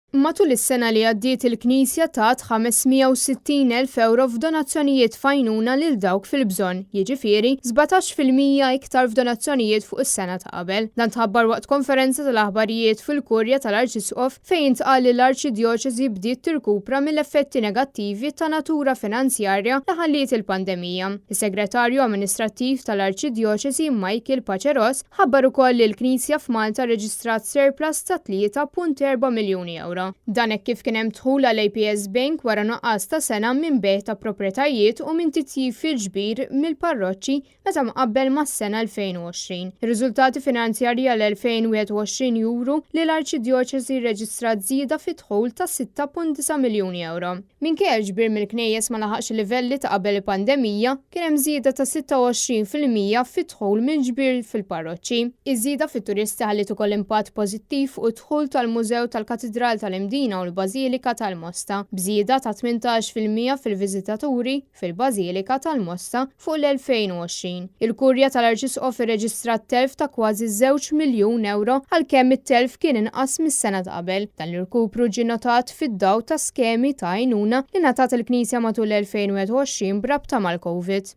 Matul is-sena li għaddiet il-Knisja tat 560,000 euro f'donazzjonijiet fajnuna lil dawk fil-bżonn, jiġifieri 17% iktar f'donazzjonijiet fuq is-sena ta' qabel. Dan tħabbar waqt konferenza tal-aħbarijiet fil-Kurja tal-Arċisqof fejn intqal li l-Arċidjoċesi bdiet tirkupra mill-effetti negattivi ta' natura finanzjarja li ħalliet il-pandemija. Is-Segretarju Amministrattiv tal-Arċidjoċesi Michael Paċeros ħabbar ukoll li l-Knisja f'Malta reġistrat surplus ta' 3.4 miljuni euro. Dan hekk kif kien hemm dħul għall-APS Bank wara nuqqas ta' sena minn bejgħ ta' proprjetajiet u minn titjib fil-ġbir mill-parroċċi meta mqabbel mas-sena 2020. Ir-riżultati finanzjarji għal-2021 juru li l-Arċidjoċesi rreġistrat żieda fid-dħul ta' 6.9 miljuni euro. Minkejja ġbir mill-knejjes ma laħaqx livelli ta' qabel il-pandemija, kien hemm żieda ta' 26% fid-dħul mill-ġbir fil-parroċċi. Iż-żieda fit-turisti ħallit ukoll impatt pożittiv fuq id-dħul tal-Mużew tal-Katedral tal-Imdina u l-Bażilika tal-Mosta, bżieda ta' 18% fil-viżitaturi fil-Bażilika tal-Mosta fuq l-2020. Il-Kurja tal-Arċisqof irreġistrat telf ta' kważi 2 miljun euro għalkemm it-telf kien inqas mis-sena ta' qabel. Dan l-irkupru ġie notat fid-dawl ta' skemi ta' għajnuna li ngħatat il-Knisja matul l-2021 b'rabta mal-Covid.